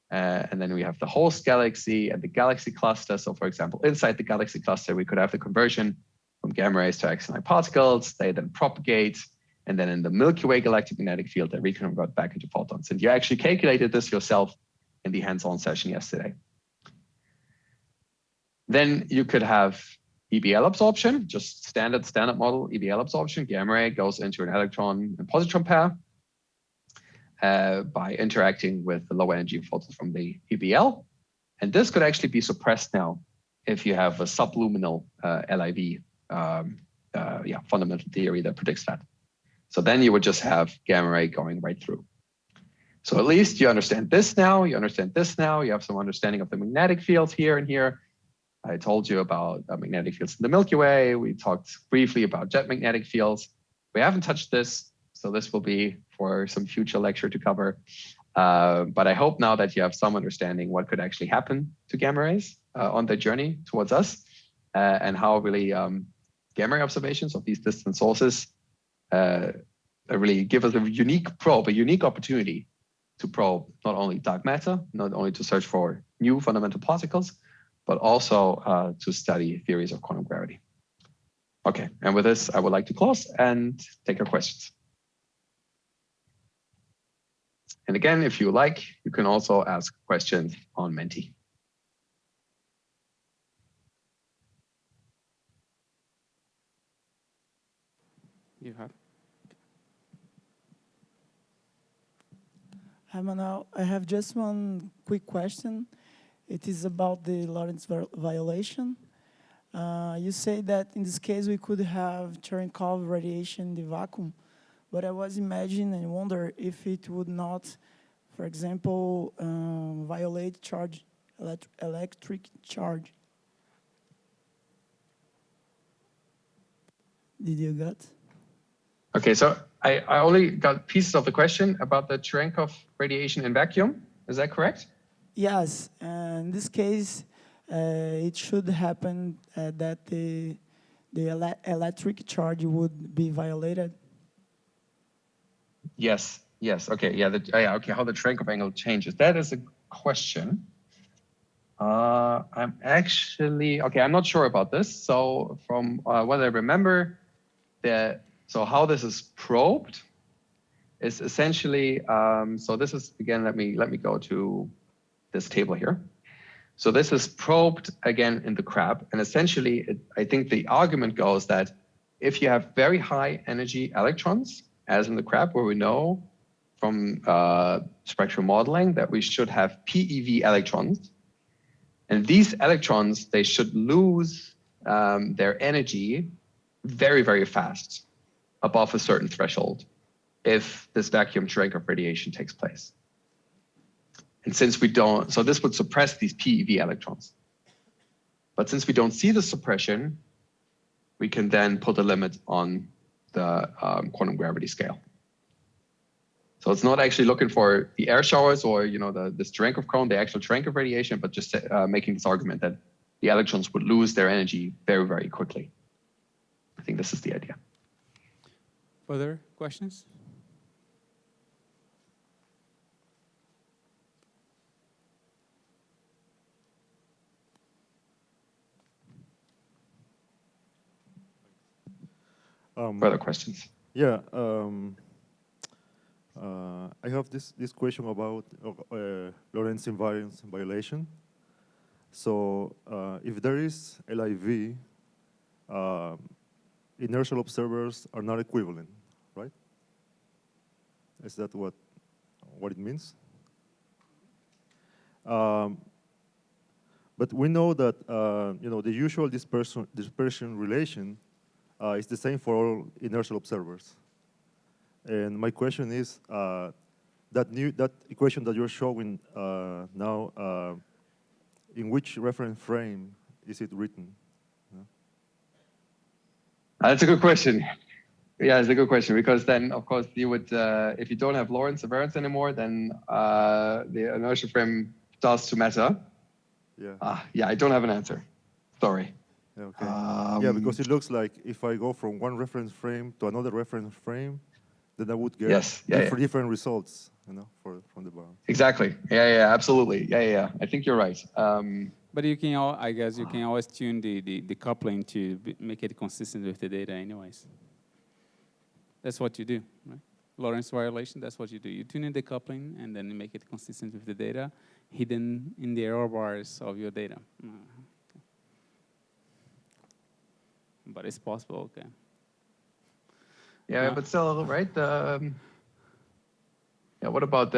And then we have the host galaxy and the galaxy cluster. So for example, inside the galaxy cluster, we could have the conversion from gamma rays to X-ray particles. They then propagate. And then in the Milky Way galactic magnetic field, they reconvert back into photons. And you actually calculated this yourself in the hands-on session yesterday. Then you could have EBL absorption, just standard model EBL absorption. Gamma ray goes into an electron and positron pair by interacting with the low energy photons from the EBL. And this could actually be suppressed now if you have a subluminal LIV fundamental theory that predicts that. So then you would just have gamma ray going right through. So at least you understand this now, you understand this now, you have some understanding of the magnetic fields here and here. I told you about magnetic fields in the Milky Way. We talked briefly about jet magnetic fields. We haven't touched this, so this will be for some future lecture to cover. But I hope now that you have some understanding what could actually happen to gamma rays on their journey towards us, and how really gamma ray observations of these distant sources really give us a unique probe, a unique opportunity to probe not only dark matter, not only to search for new fundamental particles, but also to study theories of quantum gravity. Okay, and with this, I would like to close and take your questions. And again, if you like, you can also ask questions on Menti. You have. Hi, Manuel. I have just one quick question. It is about the Lorentz violation. You say that in this case we could have Cherenkov radiation in the vacuum, but I was imagining and wonder if it would not, for example, violate charge, electric charge. Did you get? Okay, so I only got pieces of the question about the Cherenkov radiation in vacuum. Is that correct? Yes, in this case, it should happen that the electric charge would be violated. Yes, okay, yeah, okay, how the Cherenkov angle changes. That is a question. I'm actually, okay, I'm not sure about this. So from what I remember, so how this is probed is essentially, so this is, again, let me go to this table here. So this is probed again in the crab. And essentially, I think the argument goes that if you have very high energy electrons, as in the crab, where we know from spectral modeling that we should have PeV electrons. And these electrons, they should lose their energy very, very fast above a certain threshold if this vacuum Cherenkov radiation takes place. And since we don't, so this would suppress these PeV electrons. But since we don't see the suppression, we can then put a limit on the quantum gravity scale. So it's not actually looking for the air showers or this Cherenkov cone, the actual Cherenkov radiation, but just making this argument that the electrons would lose their energy very, very quickly. I think this is the idea. Further questions? Further questions? Yeah, I have this question about Lorentz invariance violation. So if there is LIV, inertial observers are not equivalent, right? Is that what it means? But we know that the usual dispersion relation is the same for all inertial observers. And my question is that equation that you're showing now, in which reference frame is it written? That's a good question. Yeah, it's a good question, because then, of course, you would, if you don't have Lorentz invariance anymore, then the inertial frame starts to matter. Yeah. Yeah, I don't have an answer. Sorry. Okay. Yeah, because it looks like if I go from one reference frame to another reference frame, then I would get different results, from the bound. Exactly. Yeah, absolutely. Yeah. I think you're right. But you can, I guess, you can always tune the coupling to make it consistent with the data, anyways. That's what you do, right? Lorentz violation, that's what you do. You tune in the coupling and then you make it consistent with the data hidden in the error bars of your data. But it's possible, okay. Yeah, but still, right? Yeah, what about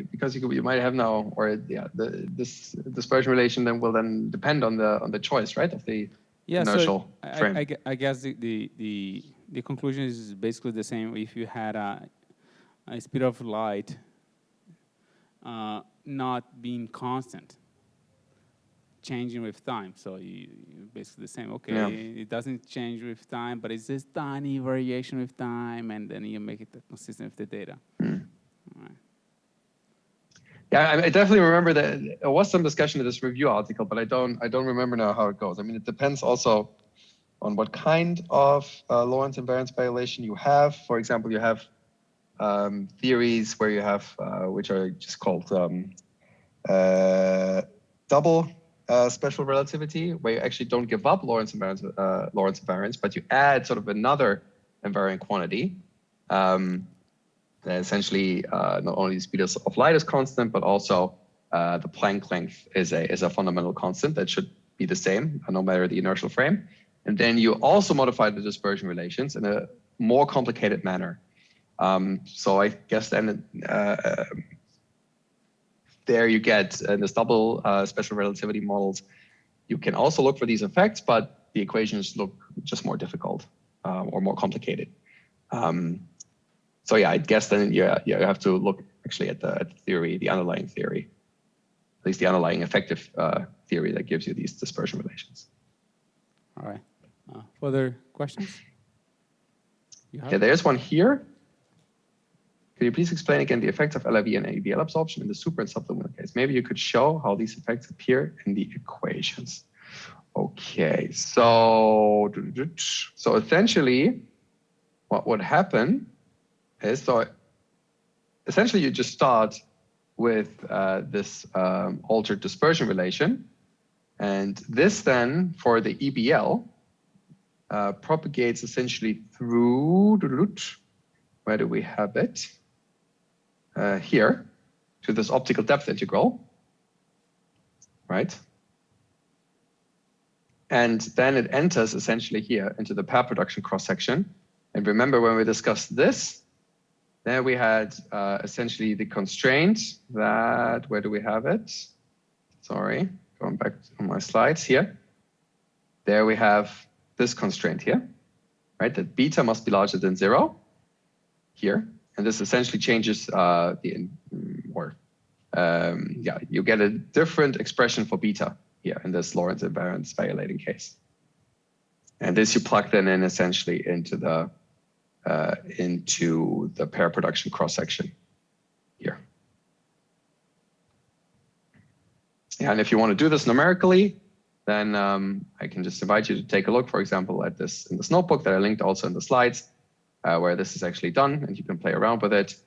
because you might have now, or this dispersion relation then will then depend on the choice, right, of the inertial frame. I guess the conclusion is basically the same. If you had a speed of light not being constant, changing with time. So you basically the same. Okay, yeah. It doesn't change with time, but it's this tiny variation with time, and then you make it consistent with the data. All right. Yeah, I definitely remember that there was some discussion in this review article, but I don't remember now how it goes. I mean, it depends also on what kind of Lorentz invariance violation you have. For example, you have theories where you have which are just called double special relativity, where you actually don't give up Lorentz invariance, but you add sort of another invariant quantity. Essentially, not only the speed of light is constant, but also the Planck length is a fundamental constant that should be the same no matter the inertial frame. And then you also modify the dispersion relations in a more complicated manner. So I guess then there you get in this double special relativity models, you can also look for these effects, but the equations look just more difficult or more complicated. So yeah, I guess then you have to look actually at the theory, the underlying theory, at least the underlying effective theory that gives you these dispersion relations. All right. Further questions? Yeah, there's one here. Could you please explain again the effects of LIV and ABL absorption in the super and subluminal case? Maybe you could show how these effects appear in the equations. Okay, so essentially what would happen is, so essentially you just start with this altered dispersion relation. And this then for the EBL propagates essentially through, where do we have it? Here, to this optical depth integral, right? And then it enters essentially here into the pair production cross-section. And remember when we discussed this, there we had essentially the constraint that, where do we have it? Sorry, going back to my slides here. There we have this constraint here, right? That beta must be larger than 0 here. And this essentially changes you get a different expression for beta here in this Lorentz invariance violating case. And this you plug then in essentially into the pair production cross-section here. Yeah, and if you want to do this numerically, then I can just invite you to take a look, for example, at this in this notebook that I linked also in the slides, where this is actually done, and you can play around with it.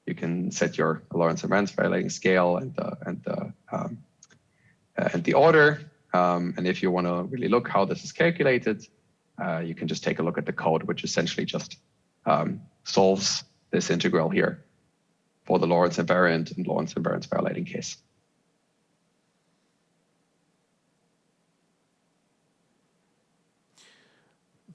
You can set your Lorentz invariance violating scale and the order. And if you want to really look how this is calculated, you can just take a look at the code, which essentially just solves this integral here for the Lorentz invariant and Lorentz invariance violating case.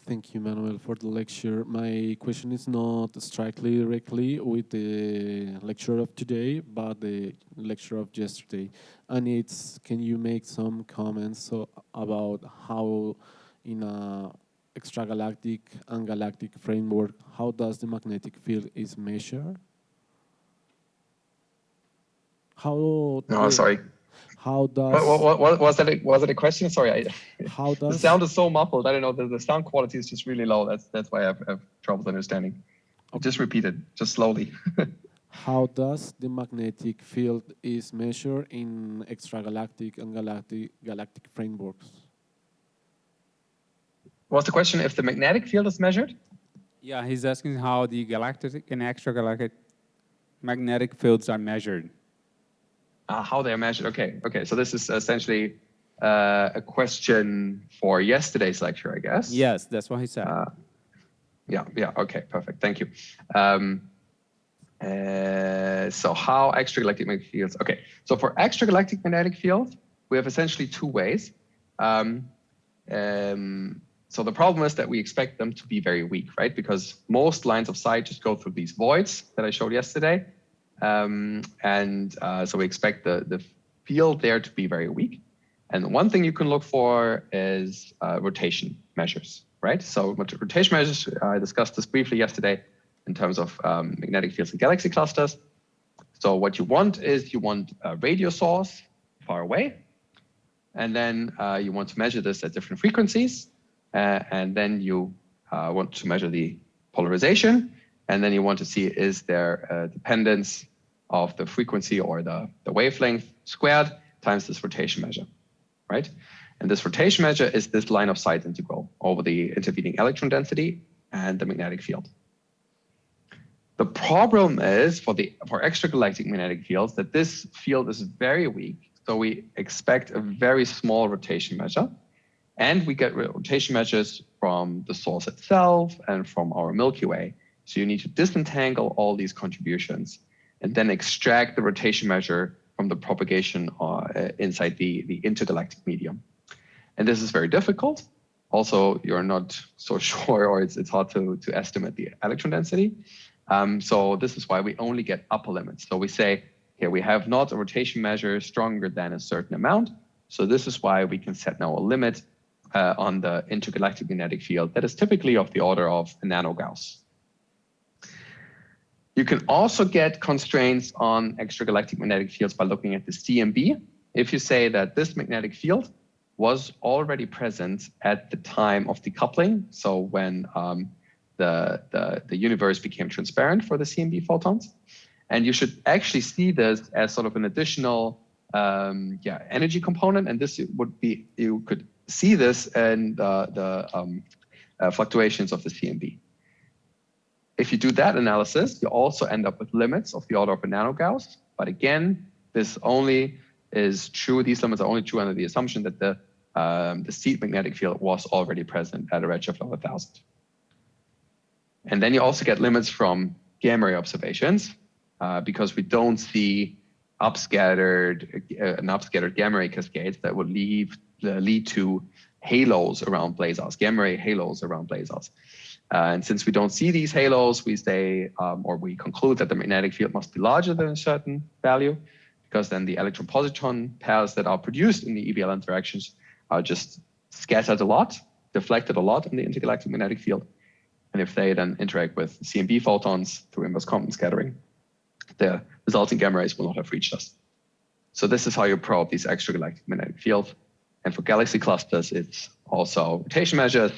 Thank you, Manuel, for the lecture. My question is not strictly directly with the lecture of today, but the lecture of yesterday. And it's, can you make some comments about how in a extragalactic and galactic framework, how does the magnetic field is measured? No, sorry. How does what was that a question? Sorry, how the does sound is so muffled. I don't know. The sound quality is just really low. That's why I have trouble understanding. Okay. Just repeat it, just slowly. How does the magnetic field is measured in extragalactic and galactic frameworks? What's the question? If the magnetic field is measured? Yeah, he's asking how the galactic and extragalactic magnetic fields are measured. How they are measured. Okay. So this is essentially a question for yesterday's lecture, I guess. Yes, that's what he said. Yeah. Okay, perfect. Thank you. So how extragalactic magnetic fields? Okay, so for extragalactic magnetic fields, we have essentially two ways. So the problem is that we expect them to be very weak, right? Because most lines of sight just go through these voids that I showed yesterday. So we expect the field there to be very weak. And one thing you can look for is rotation measures, right? So rotation measures, I discussed this briefly yesterday in terms of magnetic fields and galaxy clusters. So what you want is you want a radio source far away, and then you want to measure this at different frequencies, and then you want to measure the polarization, and then you want to see is there a dependence of the frequency or the wavelength squared times this rotation measure, right? And this rotation measure is this line of sight integral over the intervening electron density and the magnetic field. The problem is for extragalactic magnetic fields that this field is very weak. So we expect a very small rotation measure, and we get rotation measures from the source itself and from our Milky Way. So you need to disentangle all these contributions and then extract the rotation measure from the propagation inside the intergalactic medium. And this is very difficult. Also, you're not so sure, or it's hard to estimate the electron density. So this is why we only get upper limits. So we say, here we have not a rotation measure stronger than a certain amount. So this is why we can set now a limit on the intergalactic magnetic field that is typically of the order of a nanogauss. You can also get constraints on extragalactic magnetic fields by looking at the CMB. If you say that this magnetic field was already present at the time of decoupling, so when the universe became transparent for the CMB photons, and you should actually see this as sort of an additional energy component, and this would be, you could see this in the fluctuations of the CMB. If you do that analysis, you also end up with limits of the order of a nanogauss. But again, this only is true, these limits are only true under the assumption that the seed magnetic field was already present at a redshift of 1,000. And then you also get limits from gamma ray observations because we don't see an upscattered gamma ray cascades that would lead to halos around blazars, gamma ray halos around blazars. And since we don't see these halos, we say, or we conclude that the magnetic field must be larger than a certain value, because then the electron-positron pairs that are produced in the EBL interactions are just scattered a lot, deflected a lot in the intergalactic magnetic field. And if they then interact with CMB photons through inverse Compton scattering, the resulting gamma rays will not have reached us. So this is how you probe these extragalactic magnetic fields. And for galaxy clusters, it's also rotation measures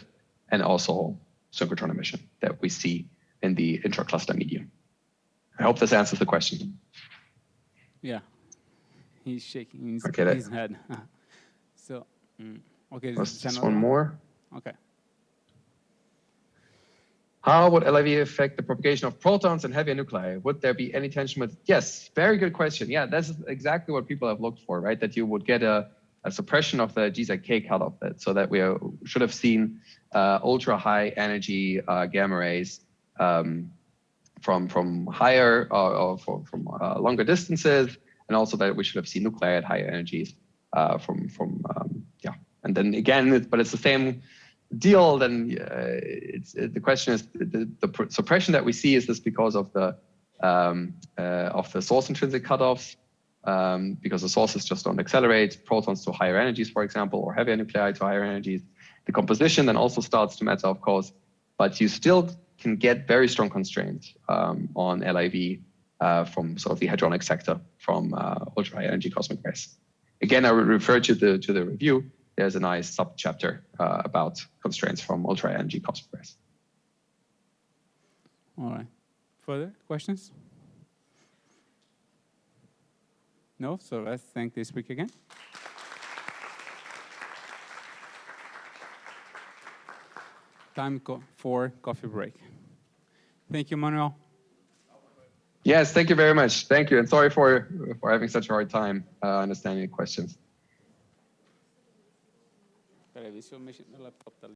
and also synchrotron emission that we see in the intra-cluster medium. I hope this answers the question. Yeah, he's shaking his head. So, okay. Just one more. Okay. How would LIV affect the propagation of protons and heavier nuclei? Would there be any tension with? Yes, very good question. Yeah, that's exactly what people have looked for, right? That you would get a suppression of the GZK cutoff, so that we should have seen ultra high energy gamma rays from higher or from longer distances, and also that we should have seen nuclei at higher energies and then again, but it's the same deal, then the question is the suppression that we see, is this because of the source intrinsic cutoffs, because the sources just don't accelerate protons to higher energies, for example, or heavier nuclei to higher energies. The composition then also starts to matter, of course, but you still can get very strong constraints on LIV from sort of the hadronic sector from ultra high energy cosmic rays. Again, I would refer to the review. There's a nice sub-chapter about constraints from ultra high energy cosmic rays. All right. Further questions? No? So let's thank the speaker again. Time for coffee break. Thank you, Manuel. Yes, thank you very much. Thank you. And sorry for having such a hard time understanding the questions.